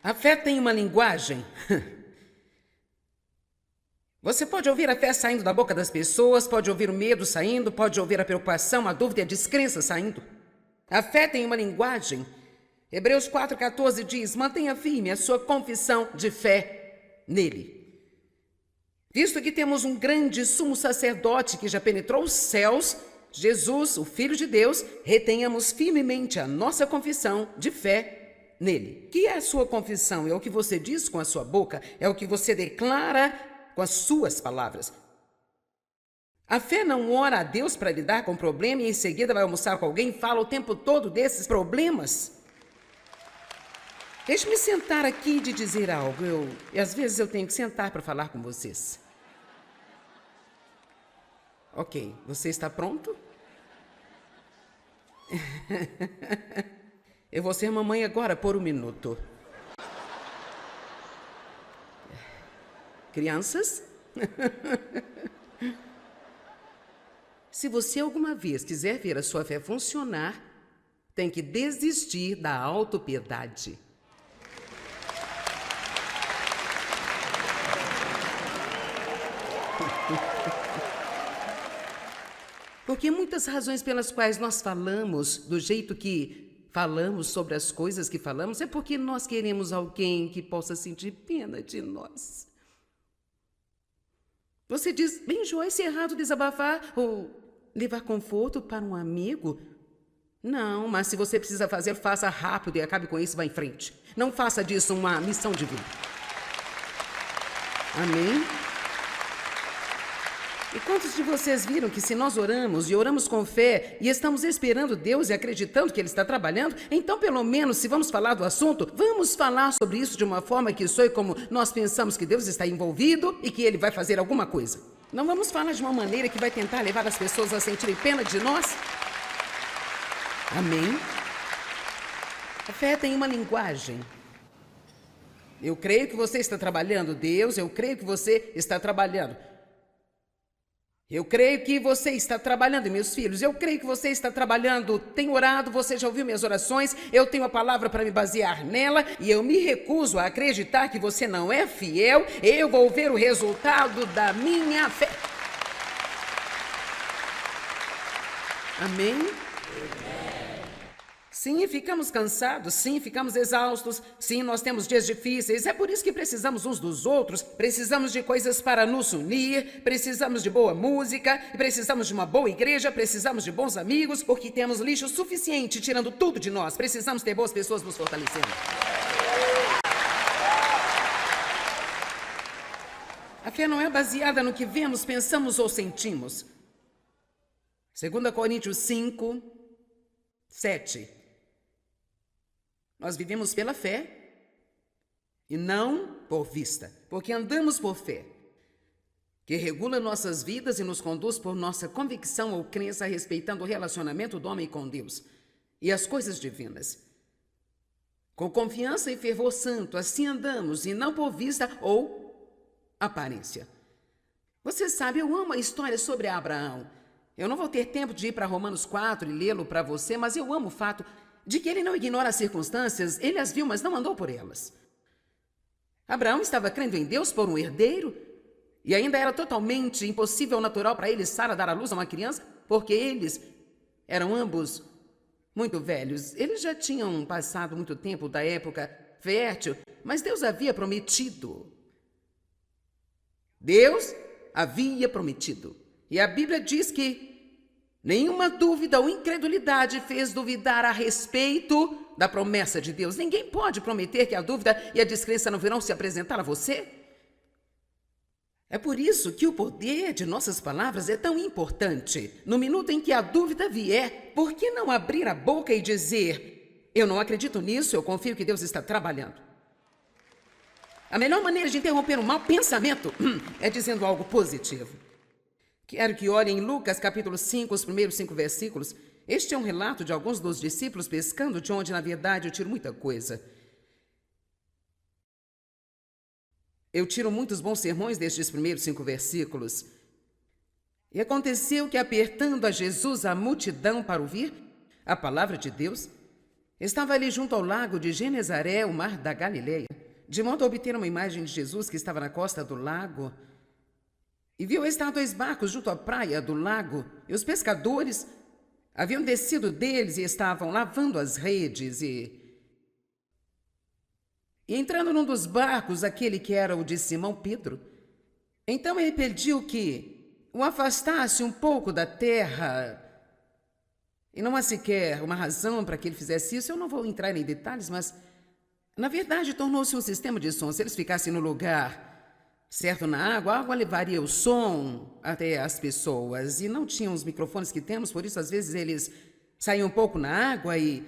A fé tem uma linguagem. Você pode ouvir a fé saindo da boca das pessoas, pode ouvir o medo saindo, pode ouvir a preocupação, a dúvida e a descrença saindo. A fé tem uma linguagem. Hebreus 4,14 diz: mantenha firme a sua confissão de fé nele. Visto que temos um grande sumo sacerdote que já penetrou os céus, Jesus, o Filho de Deus, retenhamos firmemente a nossa confissão de fé nele. O que é a sua confissão? É o que você diz com a sua boca, é o que você declara com as suas palavras. A fé não ora a Deus para lidar com o problema e em seguida vai almoçar com alguém e fala o tempo todo desses problemas. Deixe-me sentar aqui e te dizer algo. E às vezes eu tenho que sentar para falar com vocês. Ok, você está pronto? Eu vou ser mamãe agora por um minuto. Crianças? Se você alguma vez quiser ver a sua fé funcionar, tem que desistir da autopiedade. Porque muitas razões pelas quais nós falamos do jeito que falamos sobre as coisas que falamos é porque nós queremos alguém que possa sentir pena de nós. Você diz: bem, Joyce, é errado desabafar ou levar conforto para um amigo? Não, mas se você precisa fazer, faça rápido e acabe com isso e vá em frente. Não faça disso uma missão de vida. Amém? E quantos de vocês viram que se nós oramos e oramos com fé e estamos esperando Deus e acreditando que Ele está trabalhando, então pelo menos se vamos falar do assunto, vamos falar sobre isso de uma forma que soe como nós pensamos que Deus está envolvido e que Ele vai fazer alguma coisa. Não vamos falar de uma maneira que vai tentar levar as pessoas a sentirem pena de nós? Amém? A fé tem uma linguagem. Eu creio que você está trabalhando, Deus, eu creio que você está trabalhando. Eu creio que você está trabalhando, meus filhos. Eu creio que você está trabalhando. Tenho orado, você já ouviu minhas orações. Eu tenho a palavra para me basear nela. E eu me recuso a acreditar que você não é fiel. Eu vou ver o resultado da minha fé. Amém? Sim, ficamos cansados, sim, ficamos exaustos, sim, nós temos dias difíceis, é por isso que precisamos uns dos outros, precisamos de coisas para nos unir, precisamos de boa música, precisamos de uma boa igreja, precisamos de bons amigos, porque temos lixo suficiente tirando tudo de nós, precisamos ter boas pessoas nos fortalecendo. A fé não é baseada no que vemos, pensamos ou sentimos. 2 Coríntios 5, 7. Nós vivemos pela fé e não por vista, porque andamos por fé, que regula nossas vidas e nos conduz por nossa convicção ou crença respeitando o relacionamento do homem com Deus e as coisas divinas. Com confiança e fervor santo, assim andamos e não por vista ou aparência. Você sabe, eu amo a história sobre Abraão. Eu não vou ter tempo de ir para Romanos 4 e lê-lo para você, mas eu amo o fato de que ele não ignora as circunstâncias, ele as viu, mas não andou por elas. Abraão estava crendo em Deus por um herdeiro, e ainda era totalmente impossível ou natural para ele, Sara, dar à luz a uma criança, porque eles eram ambos muito velhos. Eles já tinham passado muito tempo da época fértil, mas Deus havia prometido. Deus havia prometido. E a Bíblia diz que nenhuma dúvida ou incredulidade fez duvidar a respeito da promessa de Deus. Ninguém pode prometer que a dúvida e a descrença não virão se apresentar a você. É por isso que o poder de nossas palavras é tão importante. No minuto em que a dúvida vier, por que não abrir a boca e dizer: eu não acredito nisso, eu confio que Deus está trabalhando? A melhor maneira de interromper um mau pensamento é dizendo algo positivo. Quero que olhem em Lucas capítulo 5, os primeiros 5 versículos. Este é um relato de alguns dos discípulos pescando, de onde, na verdade, eu tiro muita coisa. Eu tiro muitos bons sermões destes primeiros 5 versículos. E aconteceu que, apertando a Jesus a multidão para ouvir a palavra de Deus, Estava ali junto ao lago de Genezaré, o mar da Galileia, de modo a obter uma imagem de Jesus que estava na costa do lago. E viu estar 2 barcos junto à praia do lago, e os pescadores haviam descido deles e estavam lavando as redes. E entrando num dos barcos, aquele que era o de Simão Pedro, então ele pediu que o afastasse um pouco da terra. E não há sequer uma razão para que ele fizesse isso. Eu não vou entrar em detalhes, mas, na verdade, tornou-se um sistema de som. Se eles ficassem no lugar certo na água, a água levaria o som até as pessoas. E não tinham os microfones que temos, por isso, às vezes, eles saíam um pouco na água e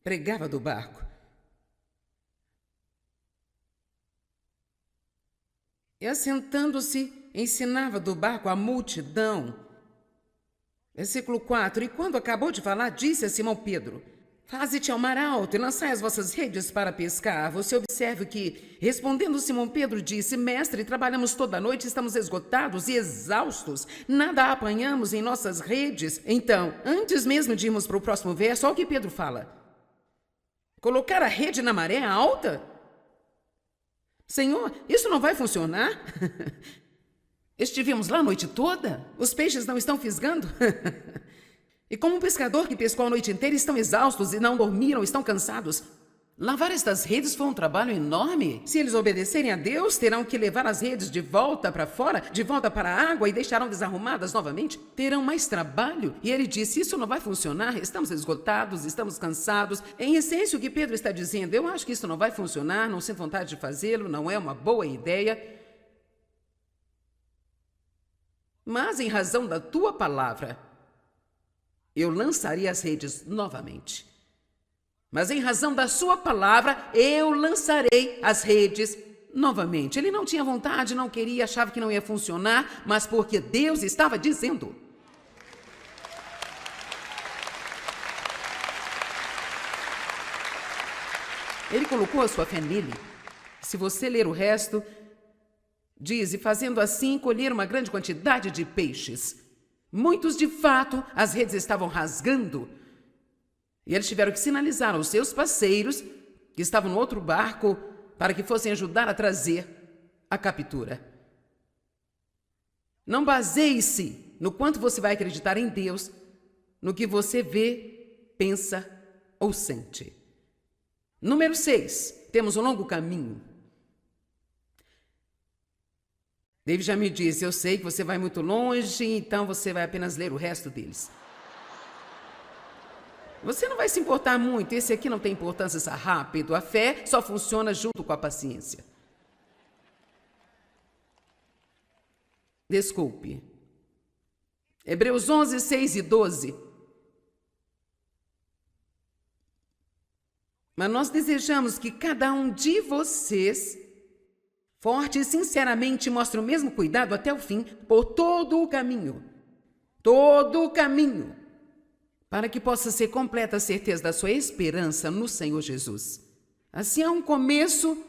pregavam do barco. E, assentando-se, ensinava do barco a multidão. Versículo 4. E quando acabou de falar, disse a Simão Pedro: Faze-te ao mar alto e lançai as vossas redes para pescar. Você observe que, respondendo Simão Pedro, disse: Mestre, trabalhamos toda a noite, estamos esgotados e exaustos, nada apanhamos em nossas redes. Então, antes mesmo de irmos para o próximo verso, olha o que Pedro fala: colocar a rede na maré alta? Senhor, isso não vai funcionar? Estivemos lá a noite toda? Os peixes não estão fisgando? E como um pescador que pescou a noite inteira, estão exaustos e não dormiram, estão cansados. Lavar estas redes foi um trabalho enorme. Se eles obedecerem a Deus, terão que levar as redes de volta para fora, de volta para a água e deixarão desarrumadas novamente. Terão mais trabalho. E ele disse, isso não vai funcionar, estamos esgotados, estamos cansados. Em essência, o que Pedro está dizendo, eu acho que isso não vai funcionar, não sinto vontade de fazê-lo, não é uma boa ideia. Mas, em razão da tua palavra, eu lançarei as redes novamente. Mas, em razão da sua palavra, eu lançarei as redes novamente. Ele não tinha vontade, não queria, achava que não ia funcionar, mas porque Deus estava dizendo. Ele colocou a sua fé nele. Se você ler o resto, diz, e fazendo assim, colher uma grande quantidade de peixes. Muitos, de fato, as redes estavam rasgando. E eles tiveram que sinalizar aos seus parceiros, que estavam no outro barco, para que fossem ajudar a trazer a captura. Não baseie-se no quanto você vai acreditar em Deus, no que você vê, pensa ou sente. Número 6, temos um longo caminho. David já me disse, eu sei que você vai muito longe, então você vai apenas ler o resto deles. Você não vai se importar muito, esse aqui não tem importância, está rápido. A fé só funciona junto com a paciência. Desculpe. Hebreus 11, 6 e 12. Mas nós desejamos que cada um de vocês, forte e sinceramente, mostre o mesmo cuidado até o fim, por todo o caminho, para que possa ser completa a certeza da sua esperança no Senhor Jesus. Assim é um começo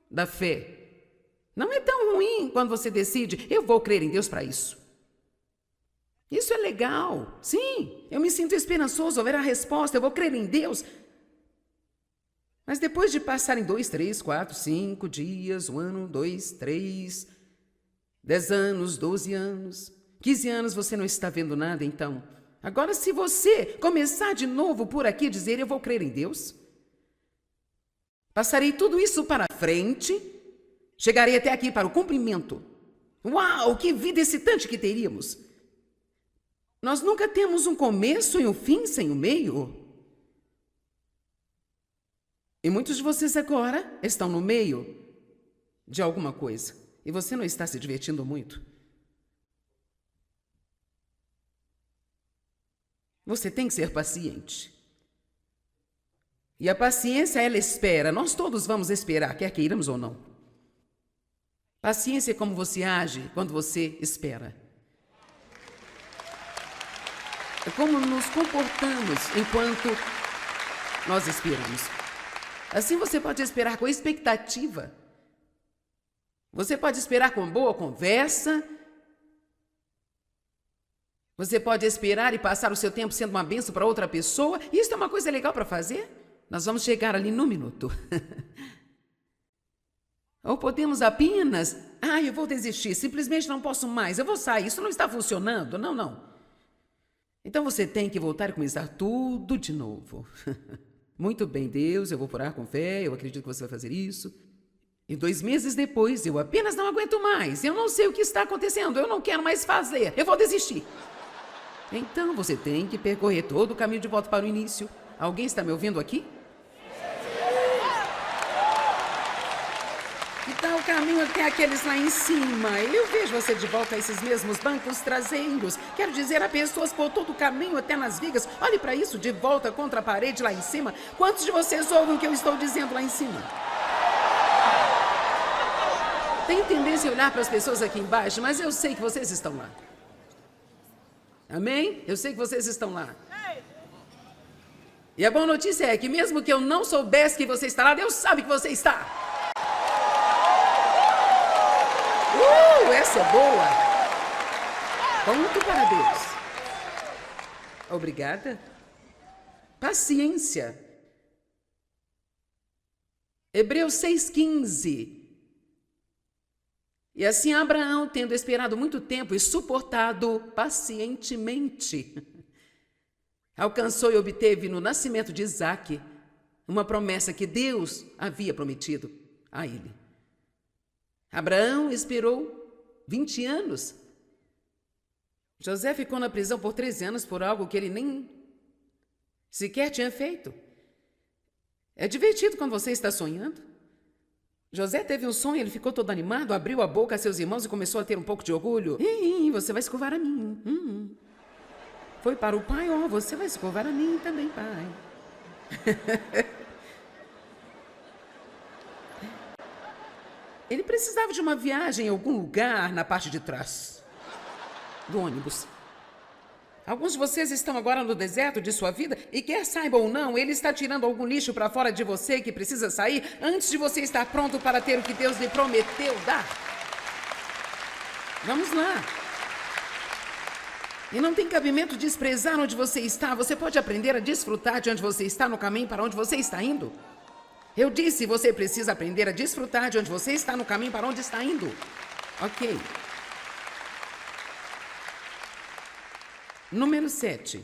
da fé. Não é tão ruim quando você decide, eu vou crer em Deus para isso. Isso é legal. Sim, eu me sinto esperançoso, haverá resposta, eu vou crer em Deus. Mas depois de passarem 2, 3, 4, 5 dias, 1 ano, 2, 3, 10 anos, 12 anos, 15 anos, você não está vendo nada, então. Agora, se você começar de novo por aqui e dizer, eu vou crer em Deus, passarei tudo isso para frente, chegarei até aqui para o cumprimento. Uau, que vida excitante que teríamos! Nós nunca temos um começo e um fim sem o meio. E muitos de vocês agora estão no meio de alguma coisa e você não está se divertindo muito. Você tem que ser paciente. E a paciência, ela espera. Nós todos vamos esperar, quer queiramos ou não. Paciência é como você age quando você espera. É como nos comportamos enquanto nós esperamos. Assim você pode esperar com expectativa. Você pode esperar com boa conversa. Você pode esperar e passar o seu tempo sendo uma bênção para outra pessoa. E isso é uma coisa legal para fazer. Nós vamos chegar ali num minuto. Ou podemos apenas... eu vou desistir, simplesmente não posso mais, eu vou sair, isso não está funcionando. Não, não. Então você tem que voltar e começar tudo de novo. Muito bem, Deus, eu vou orar com fé, eu acredito que você vai fazer isso. E 2 meses depois, eu apenas não aguento mais, eu não sei o que está acontecendo, eu não quero mais fazer, eu vou desistir. Então você tem que percorrer todo o caminho de volta para o início. Alguém está me ouvindo aqui? Que tal o caminho até aqueles lá em cima? Eu vejo você de volta a esses mesmos bancos traseiros. Quero dizer, há pessoas por todo o caminho até nas vigas. Olhe para isso, de volta contra a parede lá em cima. Quantos de vocês ouvem o que eu estou dizendo lá em cima? Tenho tendência a olhar para as pessoas aqui embaixo, mas eu sei que vocês estão lá. Amém? Eu sei que vocês estão lá. E a boa notícia é que mesmo que eu não soubesse que você está lá, Deus sabe que você está. Essa é boa. Ponto para Deus. Obrigada. Paciência. Hebreus 6,15. E assim Abraão, tendo esperado muito tempo e suportado pacientemente, alcançou e obteve no nascimento de Isaque uma promessa que Deus havia prometido a ele. Abraão esperou 20 anos. José ficou na prisão por 13 anos por algo que ele nem sequer tinha feito. É divertido quando você está sonhando. José teve um sonho, ele ficou todo animado, abriu a boca a seus irmãos e começou a ter um pouco de orgulho. Você vai escovar a mim. Foi para o pai, você vai escovar a mim também, pai. Ele precisava de uma viagem em algum lugar na parte de trás do ônibus. Alguns de vocês estão agora no deserto de sua vida e quer saiba ou não, ele está tirando algum lixo para fora de você que precisa sair antes de você estar pronto para ter o que Deus lhe prometeu dar. Vamos lá. E não tem cabimento desprezar onde você está. Você pode aprender a desfrutar de onde você está no caminho para onde você está indo. Eu disse, você precisa aprender a desfrutar de onde você está no caminho para onde está indo. Ok. Número 7.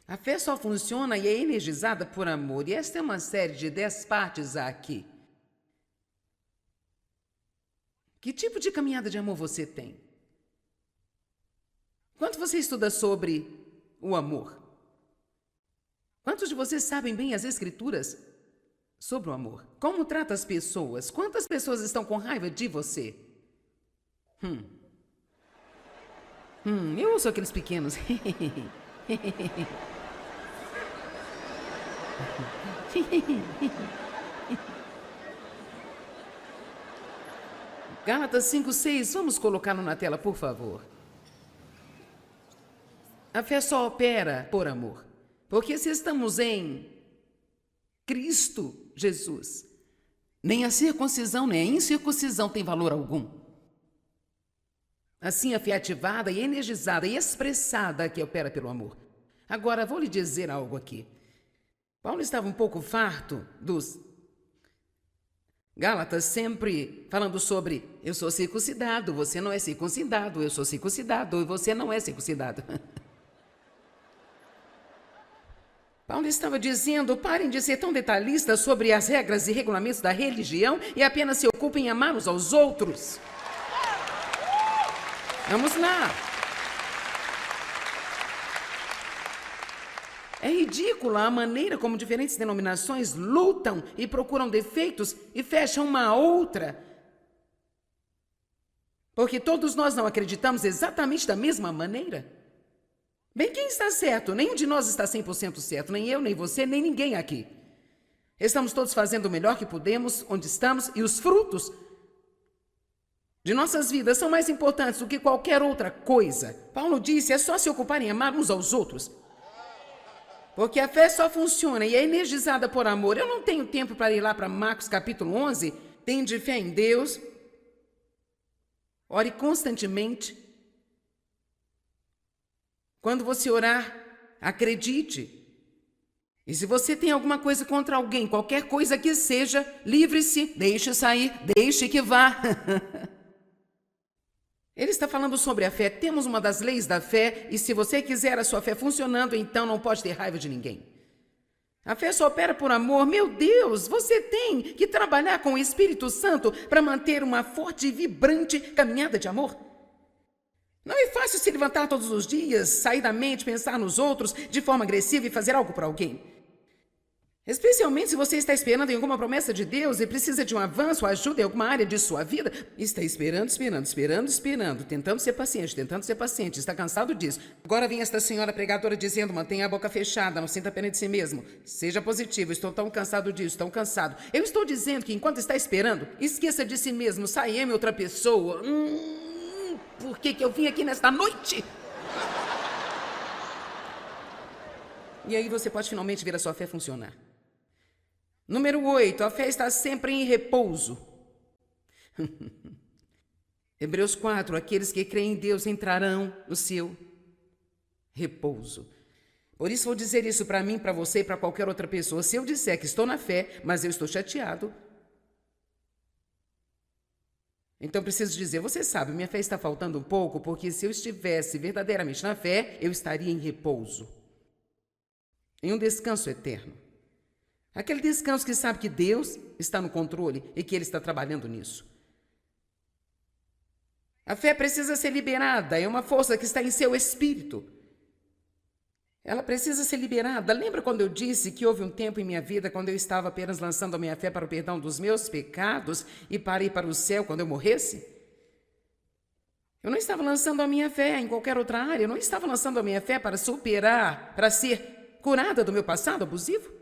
A fé só funciona e é energizada por amor. E esta é uma série de 10 partes aqui. Que tipo de caminhada de amor você tem? Quanto você estuda sobre o amor? Quantos de vocês sabem bem as escrituras sobre o amor? Como trata as pessoas? Quantas pessoas estão com raiva de você? Eu ouço aqueles pequenos. Gálatas 5:6, vamos colocá-lo na tela, por favor. A fé só opera por amor. Porque se estamos em Cristo Jesus, nem a circuncisão, nem a incircuncisão tem valor algum. Assim, a fé ativada e energizada e expressada que opera pelo amor. Agora, vou lhe dizer algo aqui. Paulo estava um pouco farto dos Gálatas sempre falando sobre eu sou circuncidado, você não é circuncidado, eu sou circuncidado e você não é circuncidado. Paulo estava dizendo, parem de ser tão detalhistas sobre as regras e regulamentos da religião e apenas se ocupem em amar uns aos outros. Vamos lá. É ridícula a maneira como diferentes denominações lutam e procuram defeitos e fecham uma a outra. Porque todos nós não acreditamos exatamente da mesma maneira. Bem, quem está certo? Nenhum de nós está 100% certo, nem eu, nem você, nem ninguém aqui. Estamos todos fazendo o melhor que podemos, onde estamos, e os frutos de nossas vidas são mais importantes do que qualquer outra coisa. Paulo disse, é só se ocupar em amar uns aos outros. Porque a fé só funciona e é energizada por amor. Eu não tenho tempo para ir lá para Marcos capítulo 11. Tende fé em Deus. Ore constantemente. Quando você orar, acredite. E se você tem alguma coisa contra alguém, qualquer coisa que seja, livre-se, deixe sair, deixe que vá. Ele está falando sobre a fé. Temos uma das leis da fé, e se você quiser a sua fé funcionando, então não pode ter raiva de ninguém. A fé só opera por amor. Meu Deus, você tem que trabalhar com o Espírito Santo para manter uma forte e vibrante caminhada de amor. Não é fácil se levantar todos os dias, sair da mente, pensar nos outros de forma agressiva e fazer algo por alguém. Especialmente se você está esperando em alguma promessa de Deus e precisa de um avanço, ajuda em alguma área de sua vida. Está esperando, tentando ser paciente, está cansado disso. Agora vem esta senhora pregadora dizendo, mantenha a boca fechada, não sinta pena de si mesmo. Seja positivo, estou tão cansado disso, tão cansado. Eu estou dizendo que enquanto está esperando, esqueça de si mesmo, saia em outra pessoa. Por que eu vim aqui nesta noite? E aí você pode finalmente ver a sua fé funcionar. Número 8, a fé está sempre em repouso. Hebreus 4, aqueles que creem em Deus entrarão no seu repouso. Por isso vou dizer isso para mim, para você e para qualquer outra pessoa. Se eu disser que estou na fé, mas eu estou chateado, então preciso dizer, você sabe, minha fé está faltando um pouco, porque se eu estivesse verdadeiramente na fé, eu estaria em repouso. Em um descanso eterno. Aquele descanso que sabe que Deus está no controle e que Ele está trabalhando nisso. A fé precisa ser liberada, é uma força que está em seu espírito. Ela precisa ser liberada. Lembra quando eu disse que houve um tempo em minha vida quando eu estava apenas lançando a minha fé para o perdão dos meus pecados e para ir para o céu quando eu morresse? Eu não estava lançando a minha fé em qualquer outra área, eu não estava lançando a minha fé para superar, para ser curada do meu passado abusivo.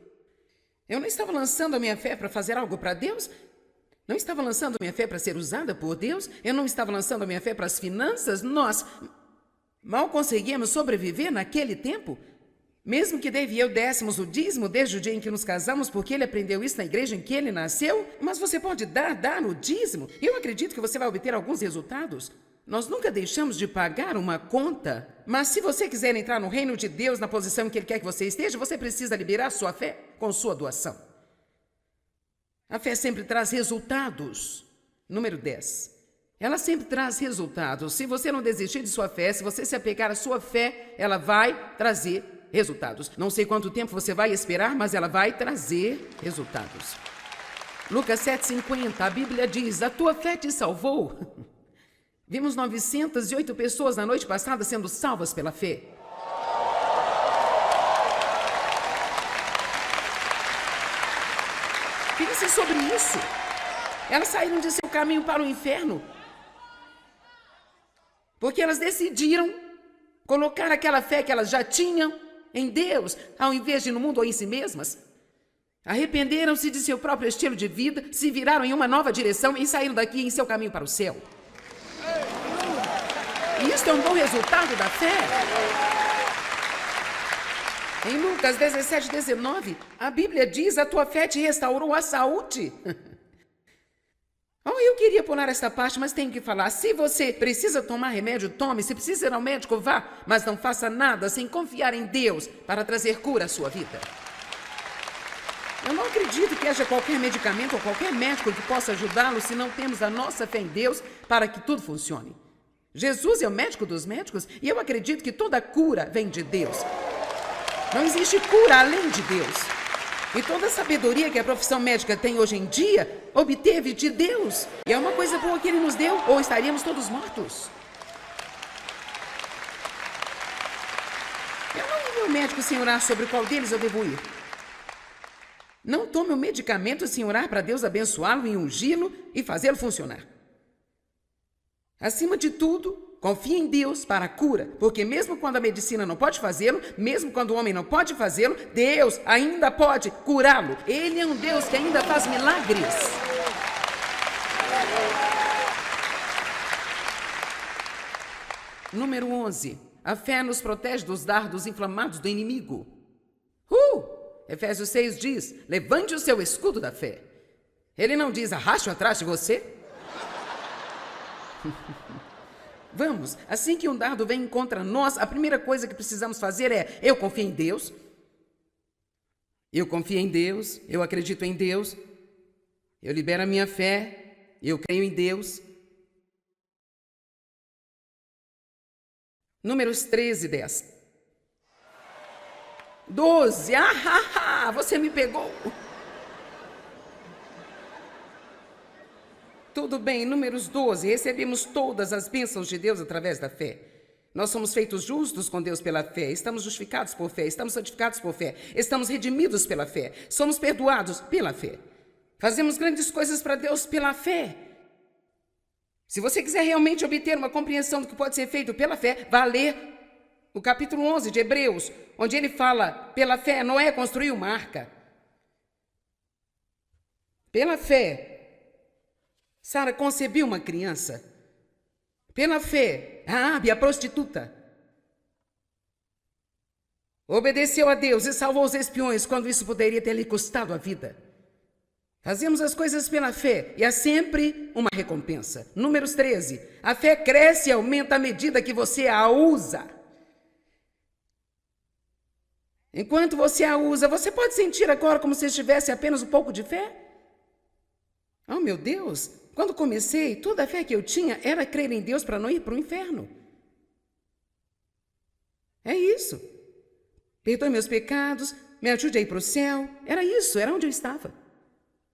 Eu não estava lançando a minha fé para fazer algo para Deus. Não estava lançando a minha fé para ser usada por Deus. Eu não estava lançando a minha fé para as finanças. Nós mal conseguíamos sobreviver naquele tempo. Mesmo que Dave e eu dessemos o dízimo desde o dia em que nos casamos, porque ele aprendeu isso na igreja em que ele nasceu. Mas você pode dar o dízimo. Eu acredito que você vai obter alguns resultados. Nós nunca deixamos de pagar uma conta, mas se você quiser entrar no reino de Deus na posição em que Ele quer que você esteja, você precisa liberar sua fé com sua doação. A fé sempre traz resultados. Número 10. Ela sempre traz resultados. Se você não desistir de sua fé, se você se apegar à sua fé, ela vai trazer resultados. Não sei quanto tempo você vai esperar, mas ela vai trazer resultados. Lucas 7,50, a Bíblia diz, a tua fé te salvou. Vimos 908 pessoas na noite passada sendo salvas pela fé. Pense sobre isso. Elas saíram de seu caminho para o inferno porque elas decidiram colocar aquela fé que elas já tinham em Deus, ao invés de no mundo ou em si mesmas. Arrependeram-se de seu próprio estilo de vida, se viraram em uma nova direção e saíram daqui em seu caminho para o céu. E isso é um bom resultado da fé. Em Lucas 17:19, a Bíblia diz, a tua fé te restaurou a saúde. Eu queria pular esta parte, mas tenho que falar. Se você precisa tomar remédio, tome. Se precisa ir ao médico, vá. Mas não faça nada sem confiar em Deus para trazer cura à sua vida. Eu não acredito que haja qualquer medicamento ou qualquer médico que possa ajudá-lo se não temos a nossa fé em Deus para que tudo funcione. Jesus é o médico dos médicos e eu acredito que toda cura vem de Deus. Não existe cura além de Deus. E toda a sabedoria que a profissão médica tem hoje em dia, obteve de Deus. E é uma coisa boa que Ele nos deu, ou estaríamos todos mortos. Eu não vou ao médico sem orar sobre qual deles eu devo ir. Não tome o medicamento sem orar para Deus abençoá-lo e ungí-lo e fazê-lo funcionar. Acima de tudo, confie em Deus para a cura, porque mesmo quando a medicina não pode fazê-lo, mesmo quando o homem não pode fazê-lo, Deus ainda pode curá-lo. Ele é um Deus que ainda faz milagres. Número 11. A fé nos protege dos dardos inflamados do inimigo. Efésios 6 diz, levante o seu escudo da fé. Ele não diz, arraste atrás de você. Vamos, assim que um dardo vem contra nós, a primeira coisa que precisamos fazer é: eu confio em Deus, eu confio em Deus, eu acredito em Deus, eu libero a minha fé, eu creio em Deus. Números 13, 10. 12, você me pegou. Tudo bem, Números 12, recebemos todas as bênçãos de Deus através da fé. Nós somos feitos justos com Deus pela fé, estamos justificados por fé, estamos santificados por fé, estamos redimidos pela fé, somos perdoados pela fé. Fazemos grandes coisas para Deus pela fé. Se você quiser realmente obter uma compreensão do que pode ser feito pela fé, vá ler o capítulo 11 de Hebreus, onde ele fala: pela fé Noé construiu uma arca. Pela fé Sara concebeu uma criança. Pela fé, Raabe, a prostituta, obedeceu a Deus e salvou os espiões quando isso poderia ter lhe custado a vida. Fazemos as coisas pela fé e há sempre uma recompensa. Números 13. A fé cresce e aumenta à medida que você a usa. Enquanto você a usa, você pode sentir agora como se tivesse apenas um pouco de fé? Oh, meu Deus! Quando comecei, toda a fé que eu tinha era crer em Deus para não ir para o inferno. É isso. Perdoe meus pecados, me ajude a ir para o céu. Era isso, era onde eu estava.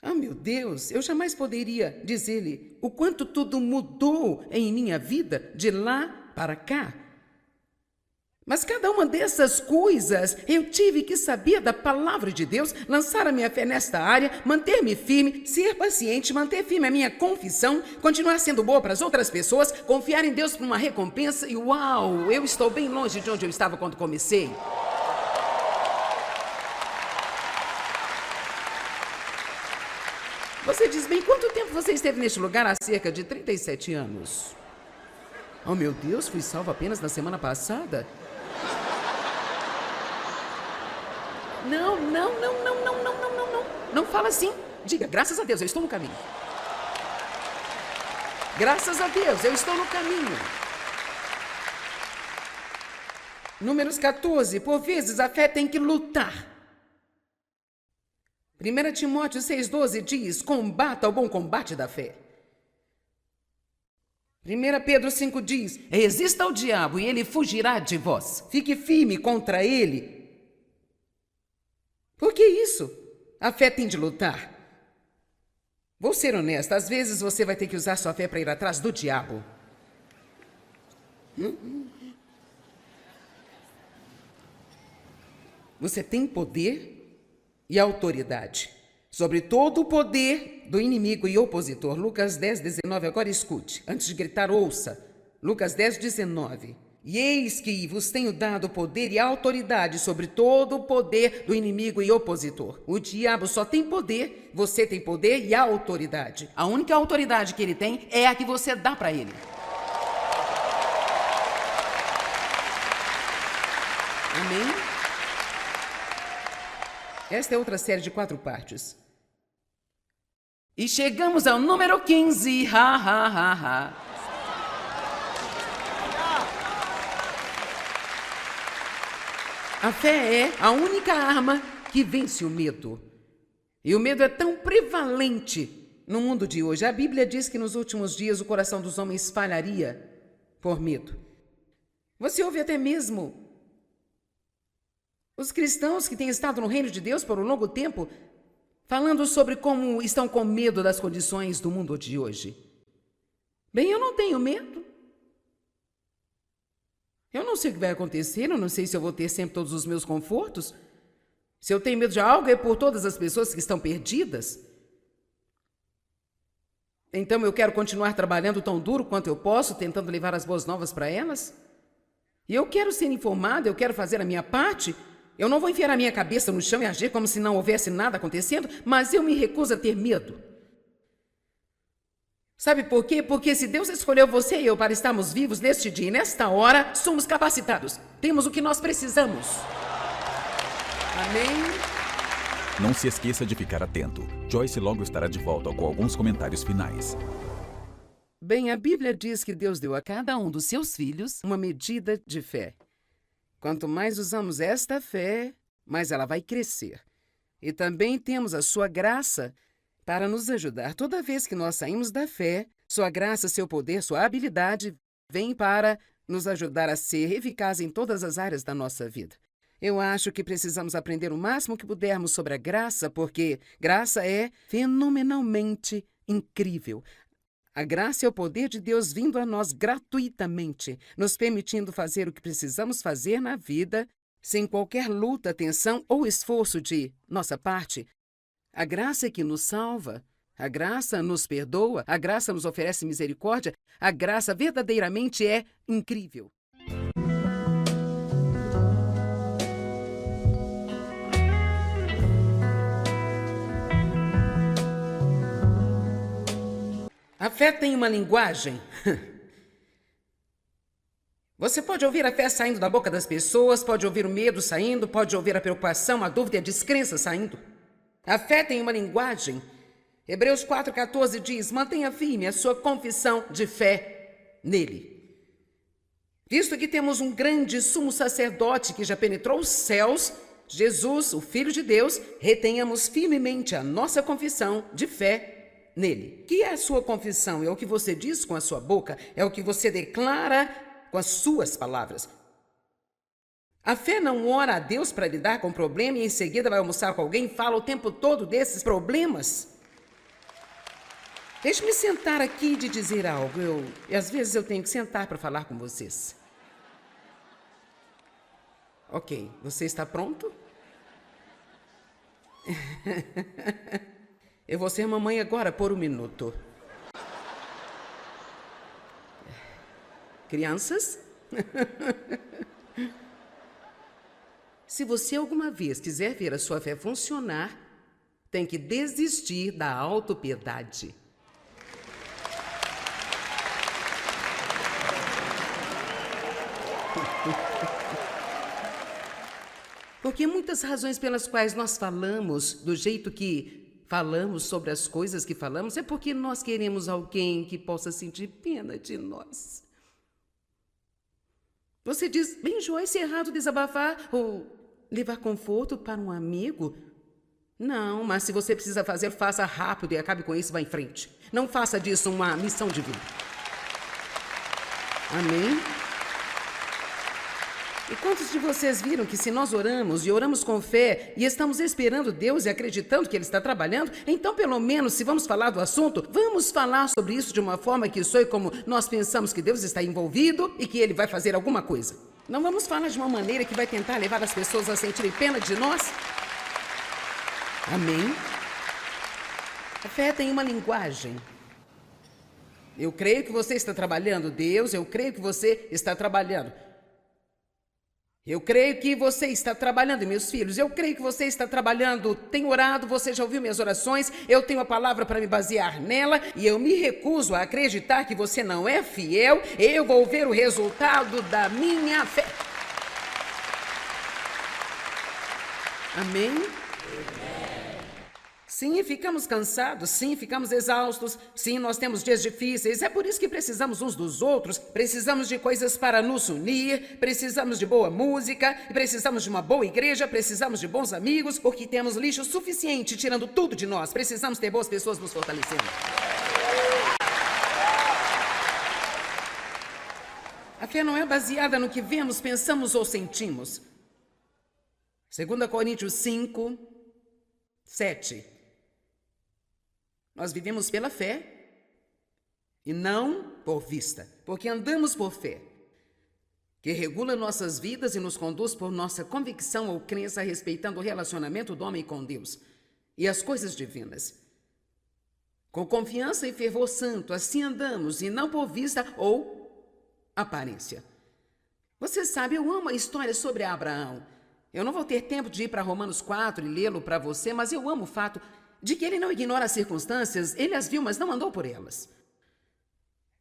Ah, meu Deus, eu jamais poderia dizer-lhe o quanto tudo mudou em minha vida de lá para cá. Mas cada uma dessas coisas eu tive que saber da palavra de Deus, lançar a minha fé nesta área, manter-me firme, ser paciente, manter firme a minha confissão, continuar sendo boa para as outras pessoas, confiar em Deus para uma recompensa e uau, eu estou bem longe de onde eu estava quando comecei. Você diz: bem, quanto tempo você esteve neste lugar? Há cerca de 37 anos. Oh, meu Deus, fui salvo apenas na semana passada? Não. Não fala assim. Diga: graças a Deus, eu estou no caminho. Graças a Deus, eu estou no caminho. Números 14. Por vezes a fé tem que lutar. 1 Timóteo 6,12 diz: combata o bom combate da fé. 1 Pedro 5 diz: resista ao diabo e ele fugirá de vós. Fique firme contra ele. Por que isso? A fé tem de lutar. Vou ser honesta, às vezes você vai ter que usar sua fé para ir atrás do diabo. Você tem poder e autoridade sobre todo o poder do inimigo e opositor. Lucas 10, 19, agora escute. Antes de gritar, ouça. Lucas 10, 19. E eis que vos tenho dado poder e autoridade sobre todo o poder do inimigo e opositor. O diabo só tem poder, você tem poder e autoridade. A única autoridade que ele tem é a que você dá para ele. Amém? Esta é outra série de 4 partes. E chegamos ao número 15. A fé é a única arma que vence o medo. E o medo é tão prevalente no mundo de hoje. A Bíblia diz que nos últimos dias o coração dos homens falharia por medo. Você ouve até mesmo os cristãos que têm estado no reino de Deus por um longo tempo falando sobre como estão com medo das condições do mundo de hoje. Bem, eu não tenho medo. Eu não sei o que vai acontecer, eu não sei se eu vou ter sempre todos os meus confortos. Se eu tenho medo de algo, é por todas as pessoas que estão perdidas. Então eu quero continuar trabalhando tão duro quanto eu posso, tentando levar as boas novas para elas. E eu quero ser informada, eu quero fazer a minha parte. Eu não vou enfiar a minha cabeça no chão e agir como se não houvesse nada acontecendo, mas eu me recuso a ter medo. Sabe por quê? Porque se Deus escolheu você e eu para estarmos vivos neste dia e nesta hora, somos capacitados. Temos o que nós precisamos. Amém? Não se esqueça de ficar atento. Joyce logo estará de volta com alguns comentários finais. Bem, a Bíblia diz que Deus deu a cada um dos seus filhos uma medida de fé. Quanto mais usamos esta fé, mais ela vai crescer. E também temos a sua graça para nos ajudar. Toda vez que nós saímos da fé, sua graça, seu poder, sua habilidade vem para nos ajudar a ser eficaz em todas as áreas da nossa vida. Eu acho que precisamos aprender o máximo que pudermos sobre a graça, porque graça é fenomenalmente incrível. A graça é o poder de Deus vindo a nós gratuitamente, nos permitindo fazer o que precisamos fazer na vida, sem qualquer luta, tensão ou esforço de nossa parte. A graça é que nos salva, a graça nos perdoa, a graça nos oferece misericórdia, a graça verdadeiramente é incrível. A fé tem uma linguagem. Você pode ouvir a fé saindo da boca das pessoas, pode ouvir o medo saindo, pode ouvir a preocupação, a dúvida e a descrença saindo. A fé tem uma linguagem. Hebreus 4,14 diz: mantenha firme a sua confissão de fé nele. Visto que temos um grande sumo sacerdote que já penetrou os céus, Jesus, o Filho de Deus, retenhamos firmemente a nossa confissão de fé nele. O que é a sua confissão? É o que você diz com a sua boca, é o que você declara com as suas palavras. A fé não ora a Deus para lidar com o problema e em seguida vai almoçar com alguém e fala o tempo todo desses problemas. Deixe-me sentar aqui e te dizer algo. Às vezes eu tenho que sentar para falar com vocês. Ok, você está pronto? Eu vou ser mamãe agora por um minuto. Crianças? Se você alguma vez quiser ver a sua fé funcionar, tem que desistir da autopiedade. Porque muitas razões pelas quais nós falamos do jeito que falamos sobre as coisas que falamos é porque nós queremos alguém que possa sentir pena de nós. Você diz: bem, Joyce, é errado desabafar ou levar conforto para um amigo? Não, mas se você precisa fazer, faça rápido e acabe com isso e vá em frente. Não faça disso uma missão de vida. Amém? E quantos de vocês viram que se nós oramos e oramos com fé e estamos esperando Deus e acreditando que Ele está trabalhando, então pelo menos se vamos falar do assunto, vamos falar sobre isso de uma forma que soe como nós pensamos que Deus está envolvido e que Ele vai fazer alguma coisa. Não vamos falar de uma maneira que vai tentar levar as pessoas a sentirem pena de nós? Amém? A fé tem uma linguagem. Eu creio que você está trabalhando, Deus, eu creio que você está trabalhando. Eu creio que você está trabalhando, meus filhos. Eu creio que você está trabalhando. Tenho orado, você já ouviu minhas orações. Eu tenho a palavra para me basear nela. E eu me recuso a acreditar que você não é fiel. Eu vou ver o resultado da minha fé. Amém? Sim, ficamos cansados, sim, ficamos exaustos, sim, nós temos dias difíceis, é por isso que precisamos uns dos outros, precisamos de coisas para nos unir, precisamos de boa música, precisamos de uma boa igreja, precisamos de bons amigos, porque temos lixo suficiente tirando tudo de nós, precisamos ter boas pessoas nos fortalecendo. A fé não é baseada no que vemos, pensamos ou sentimos. 2 Coríntios 5, 7. Nós vivemos pela fé e não por vista, porque andamos por fé, que regula nossas vidas e nos conduz por nossa convicção ou crença respeitando o relacionamento do homem com Deus e as coisas divinas. Com confiança e fervor santo, assim andamos e não por vista ou aparência. Você sabe, eu amo a história sobre Abraão. Eu não vou ter tempo de ir para Romanos 4 e lê-lo para você, mas eu amo o fato de que ele não ignora as circunstâncias, ele as viu, mas não andou por elas.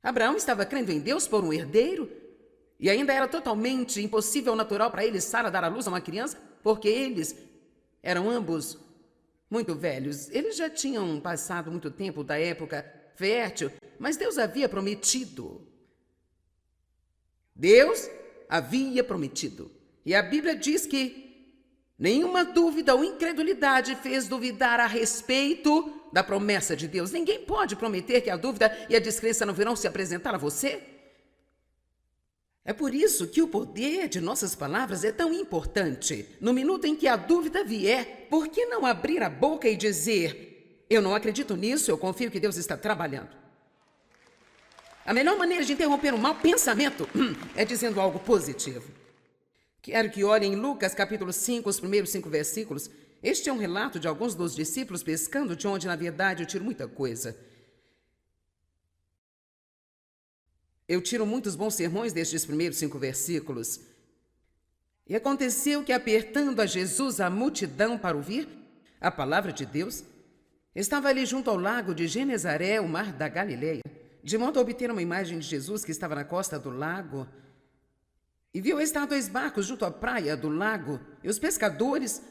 Abraão estava crendo em Deus por um herdeiro, e ainda era totalmente impossível natural para ele, Sara, dar à luz a uma criança, porque eles eram ambos muito velhos. Eles já tinham passado muito tempo da época fértil, mas Deus havia prometido. Deus havia prometido. E a Bíblia diz que nenhuma dúvida ou incredulidade fez duvidar a respeito da promessa de Deus. Ninguém pode prometer que a dúvida e a descrença não virão se apresentar a você. É por isso que o poder de nossas palavras é tão importante. No minuto em que a dúvida vier, por que não abrir a boca e dizer: eu não acredito nisso, eu confio que Deus está trabalhando? A melhor maneira de interromper um mau pensamento é dizendo algo positivo. Quero que olhem em Lucas capítulo 5, os primeiros 5 versículos. Este é um relato de alguns dos discípulos pescando, de onde, na verdade, eu tiro muita coisa. Eu tiro muitos bons sermões destes primeiros 5 versículos. E aconteceu que, apertando a Jesus a multidão para ouvir a palavra de Deus, estava ali junto ao lago de Genezaré, o mar da Galileia, de modo a obter uma imagem de Jesus que estava na costa do lago. E viu estar 2 barcos junto à praia do lago, e os pescadores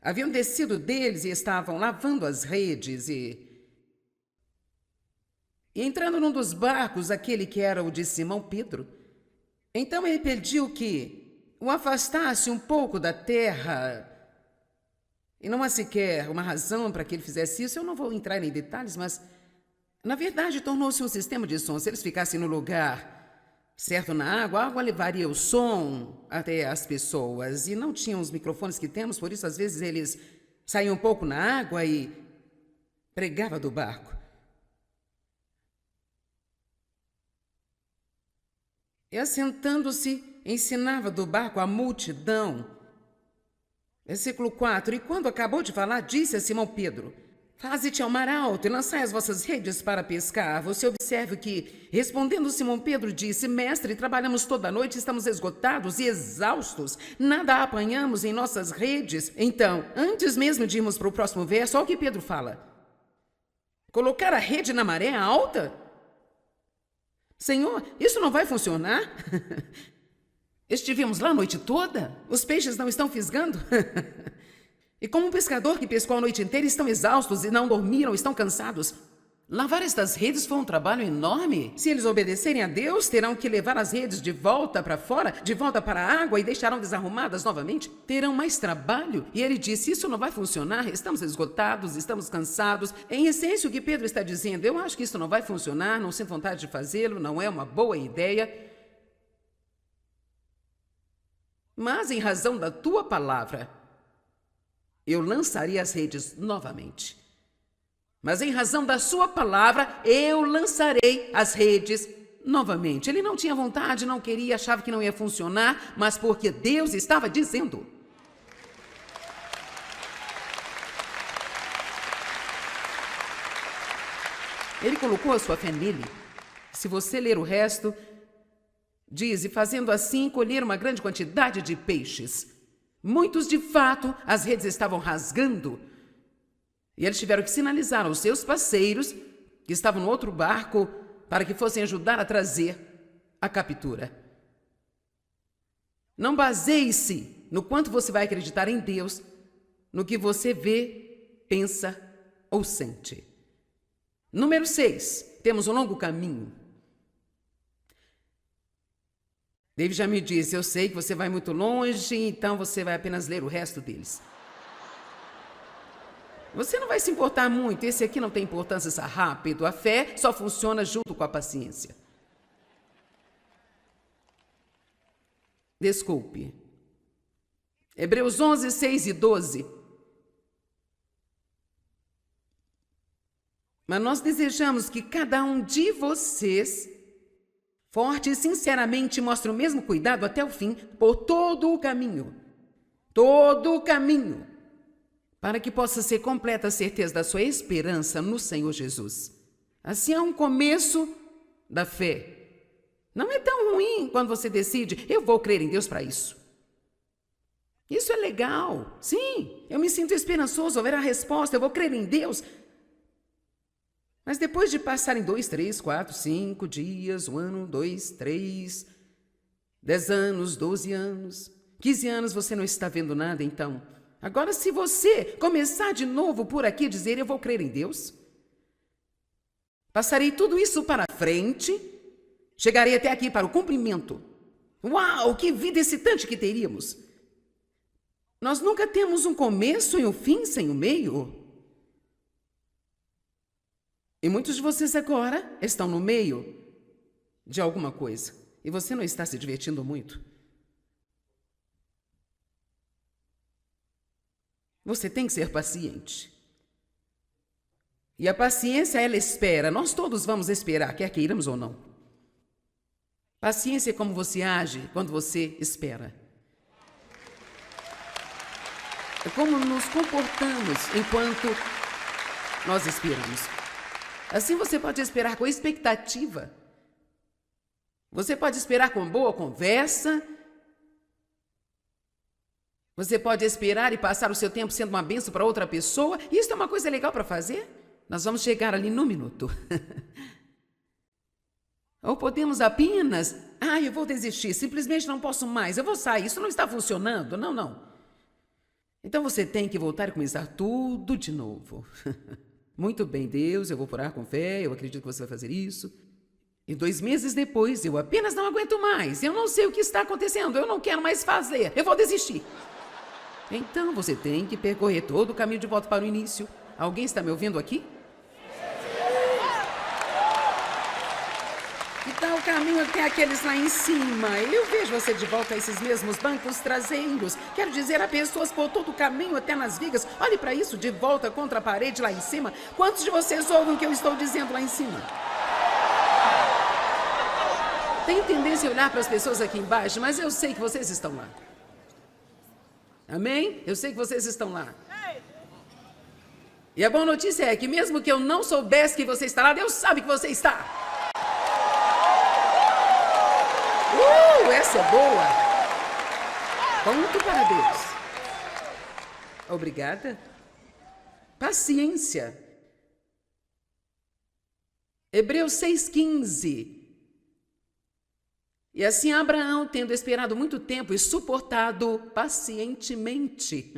haviam descido deles e estavam lavando as redes. E entrando num dos barcos, aquele que era o de Simão Pedro, então ele pediu que o afastasse um pouco da terra. E não há sequer uma razão para que ele fizesse isso. Eu não vou entrar em detalhes, mas, na verdade, tornou-se um sistema de som. Se eles ficassem no lugar certo na água, a água levaria o som até as pessoas. E não tinham os microfones que temos, por isso, às vezes, eles saíam um pouco na água e pregavam do barco. E, assentando-se, ensinava do barco a multidão. Versículo 4. E quando acabou de falar, disse a Simão Pedro: faze-te ao mar alto e lançai as vossas redes para pescar. Você observe que, respondendo Simão Pedro, disse: mestre, trabalhamos toda a noite, estamos esgotados e exaustos, nada apanhamos em nossas redes. Então, antes mesmo de irmos para o próximo verso, olha o que Pedro fala: colocar a rede na maré alta? Senhor, isso não vai funcionar? Estivemos lá a noite toda? Os peixes não estão fisgando? E como um pescador que pescou a noite inteira, estão exaustos e não dormiram, estão cansados. Lavar estas redes foi um trabalho enorme. Se eles obedecerem a Deus, terão que levar as redes de volta para fora, de volta para a água, e deixarão desarrumadas novamente. Terão mais trabalho. E ele disse: isso não vai funcionar, estamos esgotados, estamos cansados. Em essência, o que Pedro está dizendo: eu acho que isso não vai funcionar, não sinto vontade de fazê-lo, não é uma boa ideia. Mas, em razão da tua palavra, eu lançaria as redes novamente. Mas em razão da sua palavra, eu lançarei as redes novamente. Ele não tinha vontade, não queria, achava que não ia funcionar, mas porque Deus estava dizendo. Ele colocou a sua fé nele. Se você ler o resto, diz: e fazendo assim, colheram uma grande quantidade de peixes. Muitos, de fato, as redes estavam rasgando. E eles tiveram que sinalizar aos seus parceiros, que estavam no outro barco, para que fossem ajudar a trazer a captura. Não baseie-se no quanto você vai acreditar em Deus, no que você vê, pensa ou sente. Número 6, temos um longo caminho. David já me disse: eu sei que você vai muito longe, então você vai apenas ler o resto deles. Você não vai se importar muito, esse aqui não tem importância, está rápido. A fé só funciona junto com a paciência. Desculpe. Hebreus 11, 6 e 12. Mas nós desejamos que cada um de vocês, forte e sinceramente, mostre o mesmo cuidado até o fim, por todo o caminho, para que possa ser completa a certeza da sua esperança no Senhor Jesus. Assim é um começo da fé. Não é tão ruim quando você decide: eu vou crer em Deus para isso. Isso é legal. Sim, eu me sinto esperançoso, haverá resposta, eu vou crer em Deus. Mas depois de passarem 2, 3, 4, 5 dias, 1 ano, 2, 3, 10 anos, 12 anos, 15 anos, você não está vendo nada, então. Agora, se você começar de novo por aqui e dizer: eu vou crer em Deus, Passarei tudo isso para frente, chegarei até aqui para o cumprimento. Uau, que vida excitante que teríamos! Nós nunca temos um começo e um fim sem o meio. E muitos de vocês agora estão no meio de alguma coisa. E você não está se divertindo muito. Você tem que ser paciente. E a paciência, ela espera. Nós todos vamos esperar, quer queiramos ou não. Paciência é como você age quando você espera. É como nos comportamos enquanto nós esperamos. Assim você pode esperar com expectativa. Você pode esperar com boa conversa. Você pode esperar e passar o seu tempo sendo uma bênção para outra pessoa. Isso é uma coisa legal para fazer. Nós vamos chegar ali no minuto. Ou podemos apenas... eu vou desistir, simplesmente não posso mais, eu vou sair, isso não está funcionando. Não. Então você tem que voltar e começar tudo de novo. Muito bem, Deus, eu vou orar com fé, eu acredito que você vai fazer isso. E 2 meses depois, eu apenas não aguento mais, eu não sei o que está acontecendo, eu não quero mais fazer, eu vou desistir. Então você tem que percorrer todo o caminho de volta para o início. Alguém está me ouvindo aqui? Que tal o caminho até aqueles lá em cima? Eu vejo você de volta a esses mesmos bancos traseiros. Quero dizer, há pessoas por todo o caminho até nas vigas. Olhe para isso, de volta contra a parede lá em cima. Quantos de vocês ouvem o que eu estou dizendo lá em cima? Tenho tendência a olhar para as pessoas aqui embaixo, mas eu sei que vocês estão lá. Amém? Eu sei que vocês estão lá. E a boa notícia é que mesmo que eu não soubesse que você está lá, Deus sabe que você está. Essa é boa. Ponto para Deus. Obrigada. Paciência. Hebreus 6,15. E assim Abraão, tendo esperado muito tempo e suportado pacientemente,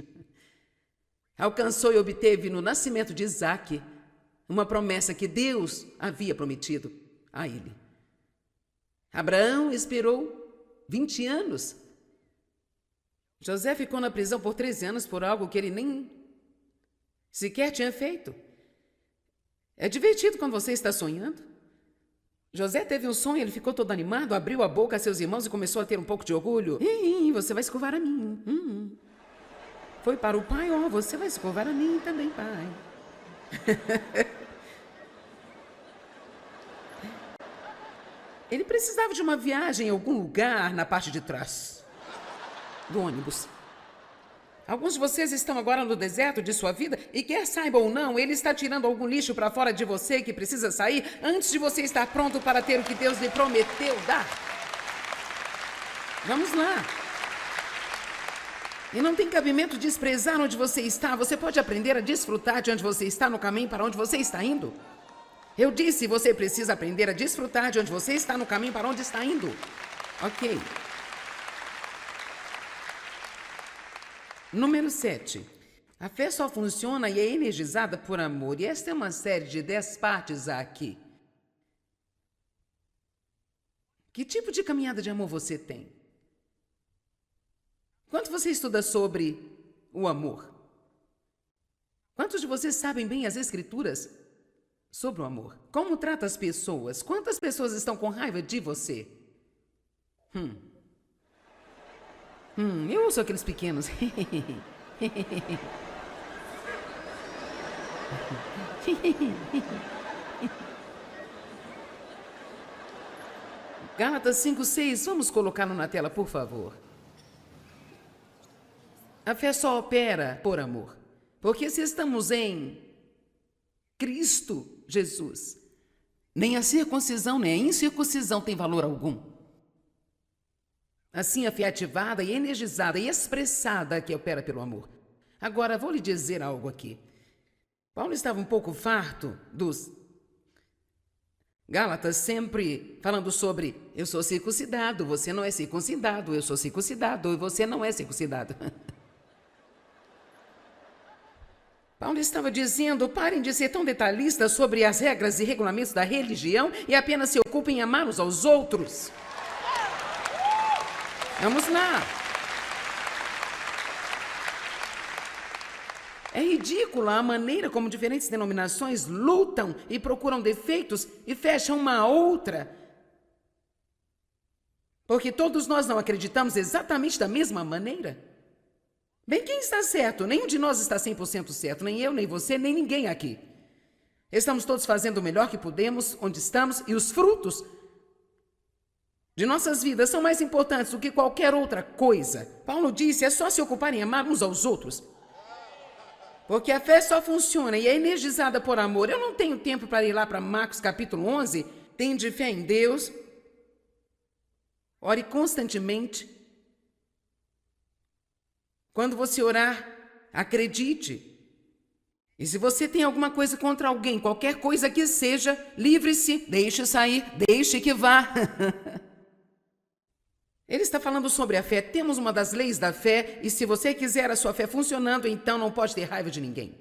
alcançou e obteve no nascimento de Isaque uma promessa que Deus havia prometido a ele. Abraão esperou 20 anos. José ficou na prisão por 13 anos por algo que ele nem sequer tinha feito. É divertido quando você está sonhando. José teve um sonho, ele ficou todo animado, abriu a boca a seus irmãos e começou a ter um pouco de orgulho. Você vai escovar a mim. Foi para o pai, você vai escovar a mim também, pai. Ele precisava de uma viagem em algum lugar na parte de trás do ônibus. Alguns de vocês estão agora no deserto de sua vida e quer saiba ou não, ele está tirando algum lixo para fora de você que precisa sair antes de você estar pronto para ter o que Deus lhe prometeu dar. Vamos lá. E não tem cabimento desprezar onde você está. Você pode aprender a desfrutar de onde você está no caminho para onde você está indo. Eu disse, você precisa aprender a desfrutar de onde você está no caminho para onde está indo. Ok. Número 7. A fé só funciona e é energizada por amor. E esta é uma série de 10 partes aqui. Que tipo de caminhada de amor você tem? Quanto você estuda sobre o amor? Quantos de vocês sabem bem as escrituras sobre o amor? Como trata as pessoas? Quantas pessoas estão com raiva de você? Eu ouço aqueles pequenos. Gálatas 5:6, vamos colocá-lo na tela, por favor. A fé só opera por amor. Porque se estamos em Cristo Jesus, nem a circuncisão, nem a incircuncisão tem valor algum. Assim, a fé ativada e energizada e expressada que opera pelo amor. Agora, vou lhe dizer algo aqui. Paulo estava um pouco farto dos Gálatas, sempre falando sobre eu sou circuncidado, você não é circuncidado, eu sou circuncidado e você não é circuncidado. Paulo estava dizendo, parem de ser tão detalhistas sobre as regras e regulamentos da religião e apenas se ocupem em amar uns aos outros. Vamos lá. É ridícula a maneira como diferentes denominações lutam e procuram defeitos e fecham uma a outra. Porque todos nós não acreditamos exatamente da mesma maneira. Bem, quem está certo? Nenhum de nós está 100% certo, nem eu, nem você, nem ninguém aqui. Estamos todos fazendo o melhor que podemos, onde estamos, e os frutos de nossas vidas são mais importantes do que qualquer outra coisa. Paulo disse, é só se ocupar em amar uns aos outros. Porque a fé só funciona e é energizada por amor. Eu não tenho tempo para ir lá para Marcos capítulo 11. Tende fé em Deus. Ore constantemente. Quando você orar, acredite. E se você tem alguma coisa contra alguém, qualquer coisa que seja, livre-se, deixe sair, deixe que vá. Ele está falando sobre a fé. Temos uma das leis da fé, e se você quiser a sua fé funcionando, então não pode ter raiva de ninguém.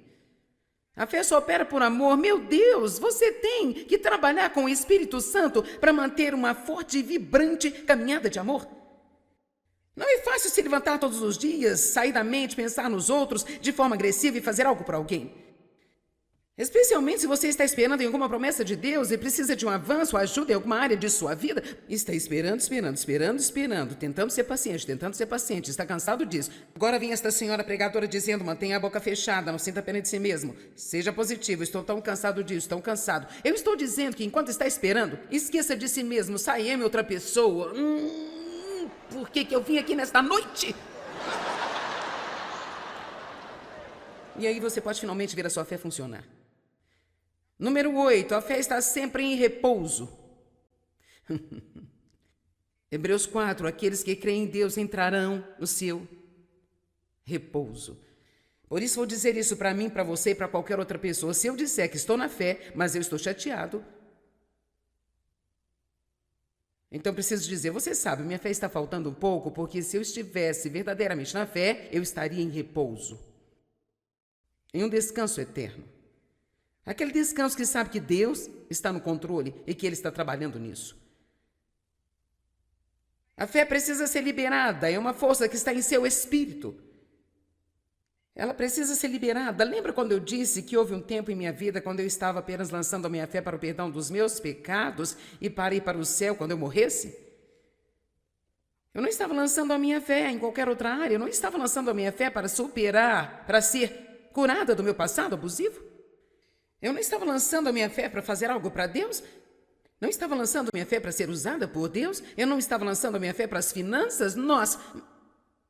A fé só opera por amor. Meu Deus, você tem que trabalhar com o Espírito Santo para manter uma forte e vibrante caminhada de amor. Não é fácil se levantar todos os dias, sair da mente, pensar nos outros de forma agressiva e fazer algo para alguém. Especialmente se você está esperando em alguma promessa de Deus e precisa de um avanço ou ajuda em alguma área de sua vida. Está esperando, tentando ser paciente, está cansado disso. Agora vem esta senhora pregadora dizendo, mantenha a boca fechada, não sinta pena de si mesmo. Seja positivo, estou tão cansado disso, tão cansado. Eu estou dizendo que enquanto está esperando, esqueça de si mesmo, saia em outra pessoa. Por que eu vim aqui nesta noite? E aí você pode finalmente ver a sua fé funcionar. Número 8, a fé está sempre em repouso. Hebreus 4, aqueles que creem em Deus entrarão no seu repouso. Por isso vou dizer isso para mim, para você e para qualquer outra pessoa. Se eu disser que estou na fé, mas eu estou chateado, então preciso dizer, você sabe, minha fé está faltando um pouco, porque se eu estivesse verdadeiramente na fé, eu estaria em repouso. Em um descanso eterno. Aquele descanso que sabe que Deus está no controle e que Ele está trabalhando nisso. A fé precisa ser liberada, é uma força que está em seu espírito. Ela precisa ser liberada. Lembra quando eu disse que houve um tempo em minha vida quando eu estava apenas lançando a minha fé para o perdão dos meus pecados e para ir para o céu quando eu morresse? Eu não estava lançando a minha fé em qualquer outra área, eu não estava lançando a minha fé para superar, para ser curada do meu passado abusivo. Eu não estava lançando a minha fé para fazer algo para Deus. Não estava lançando a minha fé para ser usada por Deus. Eu não estava lançando a minha fé para as finanças. Nós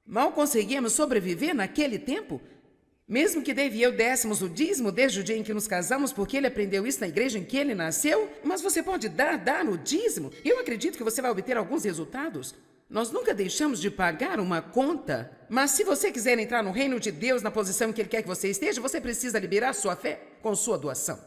mal conseguíamos sobreviver naquele tempo. Mesmo que Dave e eu dessemos o dízimo desde o dia em que nos casamos, porque ele aprendeu isso na igreja em que ele nasceu. Mas você pode dar o dízimo. E eu acredito que você vai obter alguns resultados. Nós nunca deixamos de pagar uma conta. Mas se você quiser entrar no reino de Deus, na posição em que Ele quer que você esteja, você precisa liberar sua fé com sua doação.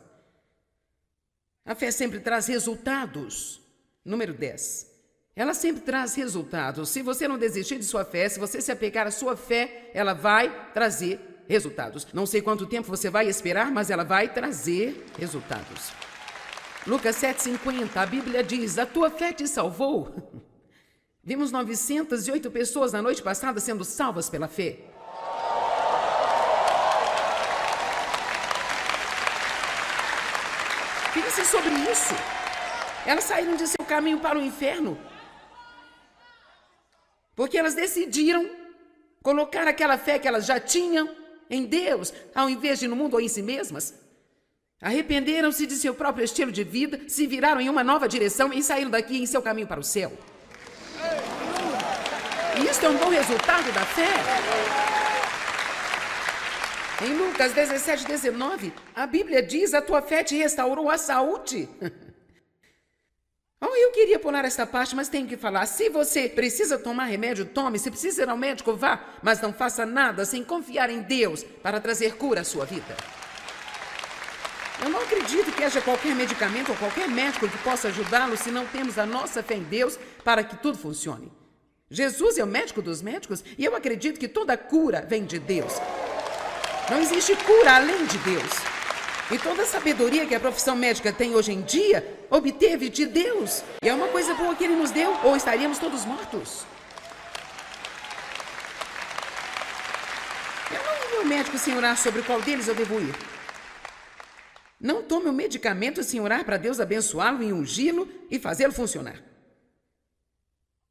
A fé sempre traz resultados. Número 10. Ela sempre traz resultados. Se você não desistir de sua fé, se você se apegar à sua fé, ela vai trazer resultados. Não sei quanto tempo você vai esperar, mas ela vai trazer resultados. Lucas 7,50, a Bíblia diz, a tua fé te salvou. Vimos 908 pessoas na noite passada sendo salvas pela fé. Pense sobre isso. Elas saíram de seu caminho para o inferno porque elas decidiram colocar aquela fé que elas já tinham em Deus, ao invés de no mundo ou em si mesmas. Arrependeram-se de seu próprio estilo de vida, se viraram em uma nova direção e saíram daqui em seu caminho para o céu. E isso é um bom resultado da fé. Em Lucas 17:19, a Bíblia diz, a tua fé te restaurou a saúde. Eu queria pular esta parte, mas tenho que falar. Se você precisa tomar remédio, tome. Se precisa ir ao médico, vá. Mas não faça nada sem confiar em Deus para trazer cura à sua vida. Eu não acredito que haja qualquer medicamento ou qualquer médico que possa ajudá-lo se não temos a nossa fé em Deus para que tudo funcione. Jesus é o médico dos médicos e eu acredito que toda cura vem de Deus. Não existe cura além de Deus. E toda a sabedoria que a profissão médica tem hoje em dia, obteve de Deus. E é uma coisa boa que Ele nos deu, ou estaríamos todos mortos. Eu não vi meu médico sem orar sobre qual deles eu devo ir. Não tome o medicamento sem orar para Deus abençoá-lo e ungí-lo e fazê-lo funcionar.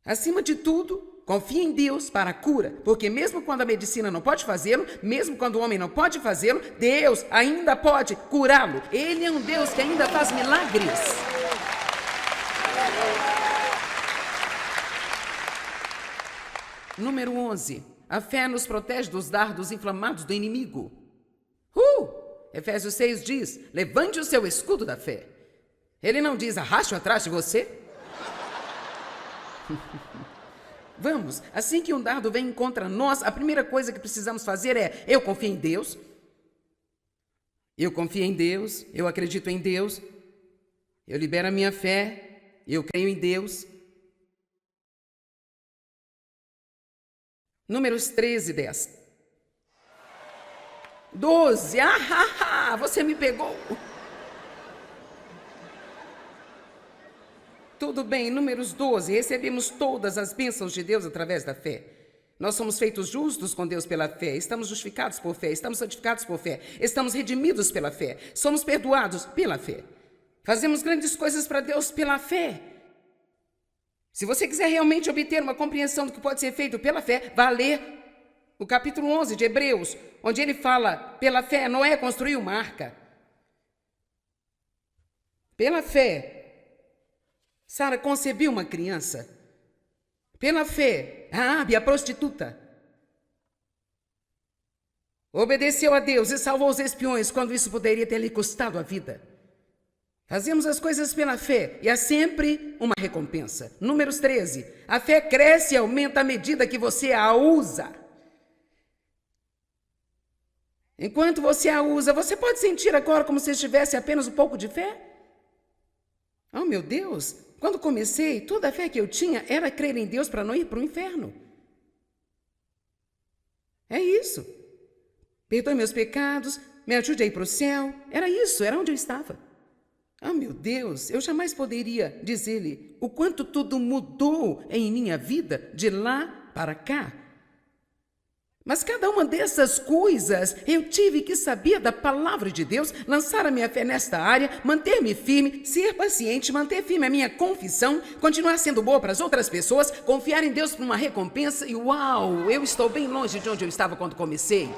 Acima de tudo, confie em Deus para a cura, porque mesmo quando a medicina não pode fazê-lo, mesmo quando o homem não pode fazê-lo, Deus ainda pode curá-lo. Ele é um Deus que ainda faz milagres. Número 11. A fé nos protege dos dardos inflamados do inimigo. Efésios 6 diz, levante o seu escudo da fé. Ele não diz, arraste atrás de você. Vamos, assim que um dardo vem contra nós, a primeira coisa que precisamos fazer é, eu confio em Deus. Eu confio em Deus, eu acredito em Deus. Eu libero a minha fé, eu creio em Deus. Números 13 e 10. 12, você me pegou. Tudo bem, Números 12, recebemos todas as bênçãos de Deus através da fé. Nós somos feitos justos com Deus pela fé, estamos justificados por fé, estamos santificados por fé, estamos redimidos pela fé, somos perdoados pela fé. Fazemos grandes coisas para Deus pela fé. Se você quiser realmente obter uma compreensão do que pode ser feito pela fé, vá ler o capítulo 11 de Hebreus, onde ele fala, pela fé, Noé construiu uma arca. Pela fé, Sara concebeu uma criança. Pela fé, Raabe, a prostituta, obedeceu a Deus e salvou os espiões quando isso poderia ter lhe custado a vida. Fazemos as coisas pela fé e há sempre uma recompensa. Números 13, a fé cresce e aumenta à medida que você a usa. Enquanto você a usa, você pode sentir agora como se estivesse apenas um pouco de fé? Oh, meu Deus! Quando comecei, toda a fé que eu tinha era crer em Deus para não ir para o inferno. É isso. Perdoe meus pecados, me ajude a ir para o céu. Era isso, era onde eu estava. Oh, meu Deus, eu jamais poderia dizer-lhe o quanto tudo mudou em minha vida de lá para cá. Mas cada uma dessas coisas eu tive que saber da palavra de Deus, lançar a minha fé nesta área, manter-me firme, ser paciente, manter firme a minha confissão, continuar sendo boa para as outras pessoas, confiar em Deus para uma recompensa e uau, eu estou bem longe de onde eu estava quando comecei.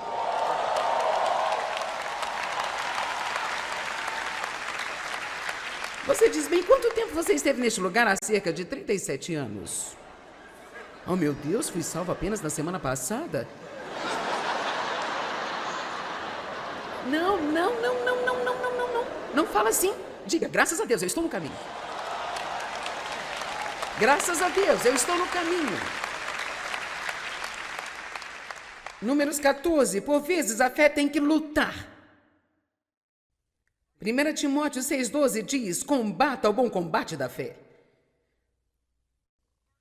Você diz bem, quanto tempo você esteve neste lugar? Há cerca de 37 anos. Oh, meu Deus, fui salvo apenas na semana passada? Não. Não fala assim. Diga, graças a Deus, eu estou no caminho. Graças a Deus, eu estou no caminho. Números 14, por vezes a fé tem que lutar. 1 Timóteo 6,12 diz, combata o bom combate da fé.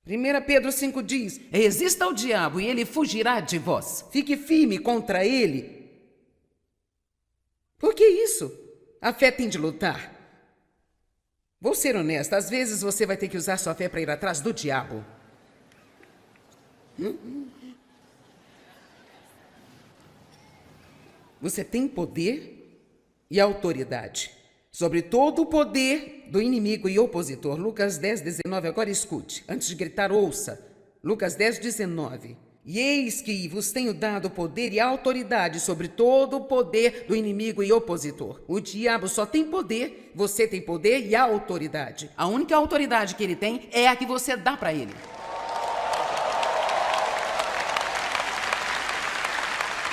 1 Pedro 5 diz, resista ao diabo e ele fugirá de vós. Fique firme contra ele. Por que isso? A fé tem de lutar. Vou ser honesta, às vezes você vai ter que usar sua fé para ir atrás do diabo. Você tem poder e autoridade sobre todo o poder do inimigo e opositor. Lucas 10, 19, agora escute. Antes de gritar, ouça. Lucas 10, 19. E eis que vos tenho dado poder e autoridade sobre todo o poder do inimigo e opositor. O diabo só tem poder, você tem poder e autoridade. A única autoridade que ele tem é a que você dá para ele.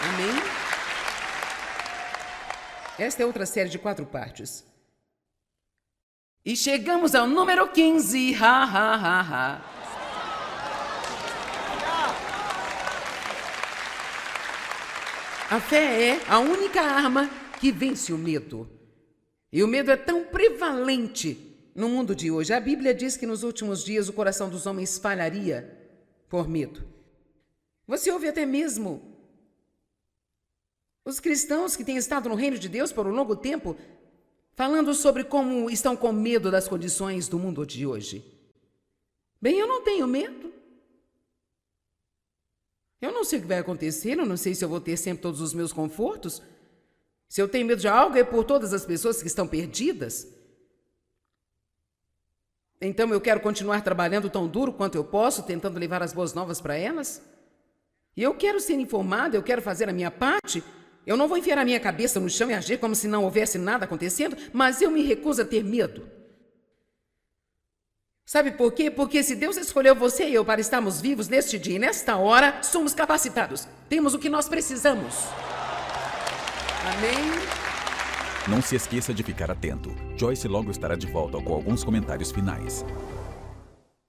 Amém? Esta é outra série de 4 partes. E chegamos ao número 15. A fé é a única arma que vence o medo. E o medo é tão prevalente no mundo de hoje. A Bíblia diz que nos últimos dias o coração dos homens falharia por medo. Você ouve até mesmo Os cristãos que têm estado no reino de Deus por um longo tempo, falando sobre como estão com medo das condições do mundo de hoje. Bem, eu não tenho medo. Eu não sei o que vai acontecer, eu não sei se eu vou ter sempre todos os meus confortos. Se eu tenho medo de algo, é por todas as pessoas que estão perdidas. Então eu quero continuar trabalhando tão duro quanto eu posso, tentando levar as boas novas para elas. E eu quero ser informada, eu quero fazer a minha parte. Eu não vou enfiar a minha cabeça no chão e agir como se não houvesse nada acontecendo, mas eu me recuso a ter medo. Sabe por quê? Porque se Deus escolheu você e eu para estarmos vivos neste dia e nesta hora, somos capacitados. Temos o que nós precisamos. Amém? Não se esqueça de ficar atento. Joyce logo estará de volta com alguns comentários finais.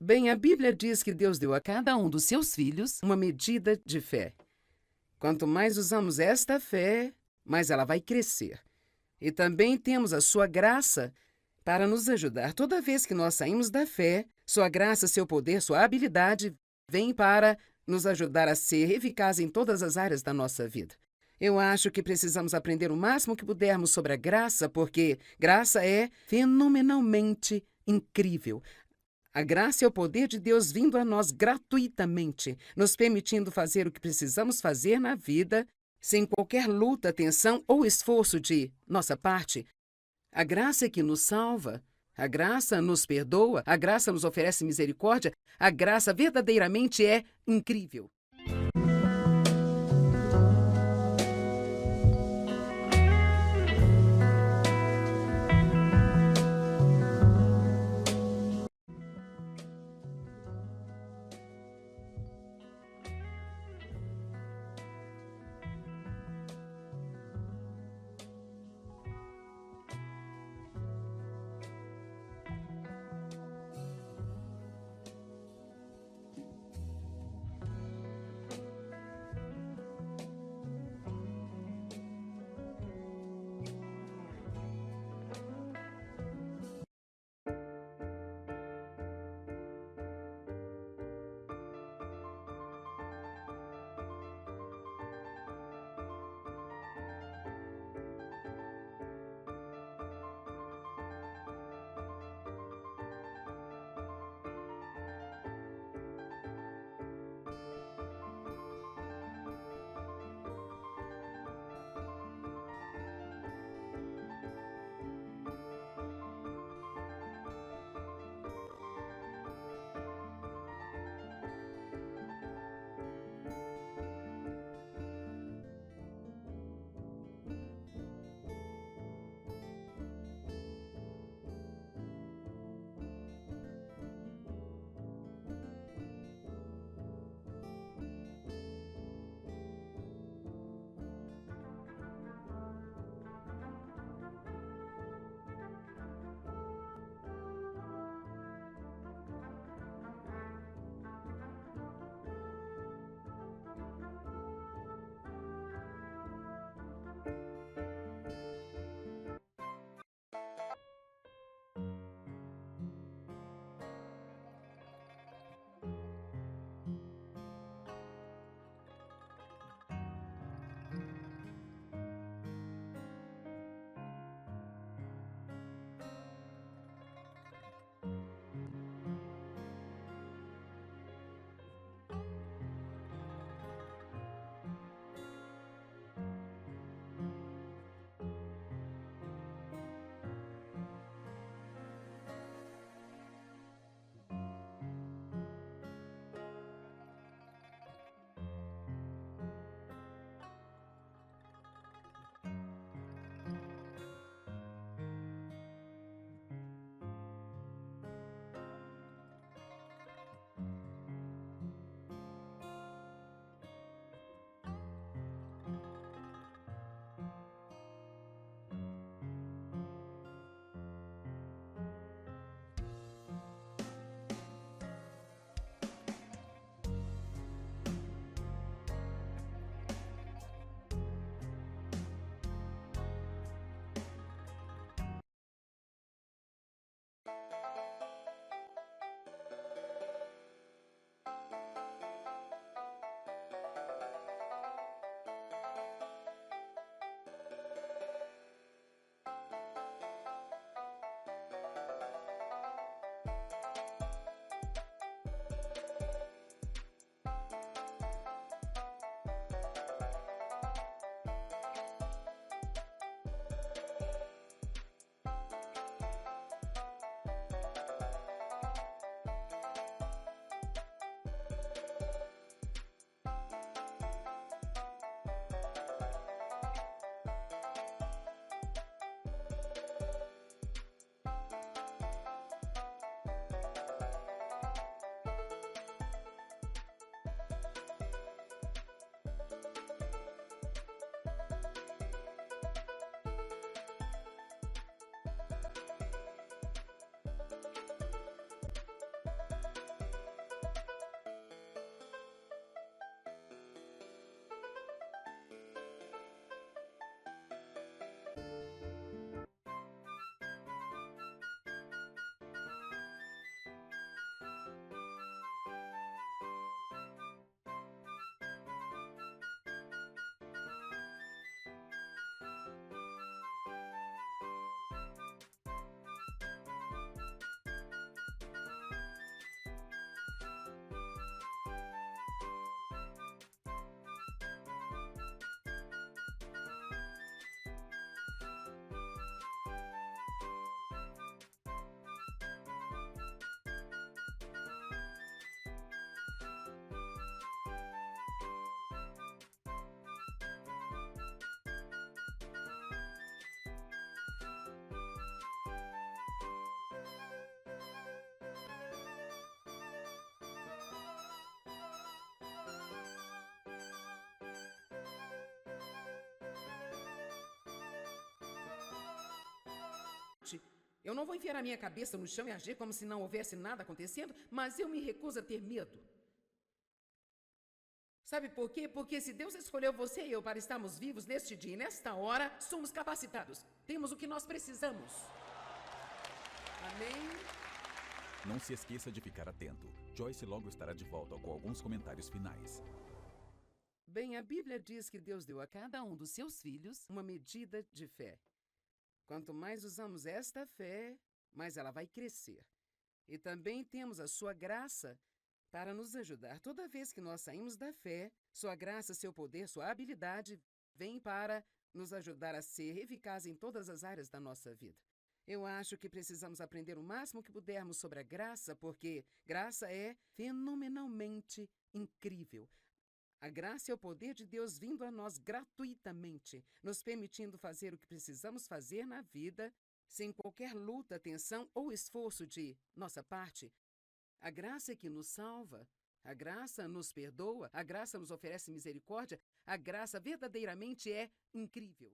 Bem, a Bíblia diz que Deus deu a cada um dos seus filhos uma medida de fé. Quanto mais usamos esta fé, mais ela vai crescer. E também temos a sua graça para nos ajudar. Toda vez que nós saímos da fé, sua graça, seu poder, sua habilidade vem para nos ajudar a ser eficaz em todas as áreas da nossa vida. Eu acho que precisamos aprender o máximo que pudermos sobre a graça, porque graça é fenomenalmente incrível. A graça é o poder de Deus vindo a nós gratuitamente, nos permitindo fazer o que precisamos fazer na vida, sem qualquer luta, tensão ou esforço de nossa parte. A graça é que nos salva, a graça nos perdoa, a graça nos oferece misericórdia, a graça verdadeiramente é incrível. Eu não vou enfiar a minha cabeça no chão e agir como se não houvesse nada acontecendo, mas eu me recuso a ter medo. Sabe por quê? Porque se Deus escolheu você e eu para estarmos vivos neste dia e nesta hora, somos capacitados. Temos o que nós precisamos. Amém? Não se esqueça de ficar atento. Joyce logo estará de volta com alguns comentários finais. Bem, a Bíblia diz que Deus deu a cada um dos seus filhos uma medida de fé. Quanto mais usamos esta fé, mais ela vai crescer. E também temos a sua graça para nos ajudar. Toda vez que nós saímos da fé, sua graça, seu poder, sua habilidade vem para nos ajudar a ser eficaz em todas as áreas da nossa vida. Eu acho que precisamos aprender o máximo que pudermos sobre a graça, porque graça é fenomenalmente incrível. A graça é o poder de Deus vindo a nós gratuitamente, nos permitindo fazer o que precisamos fazer na vida, sem qualquer luta, tensão ou esforço de nossa parte. A graça é que nos salva, a graça nos perdoa, a graça nos oferece misericórdia, a graça verdadeiramente é incrível.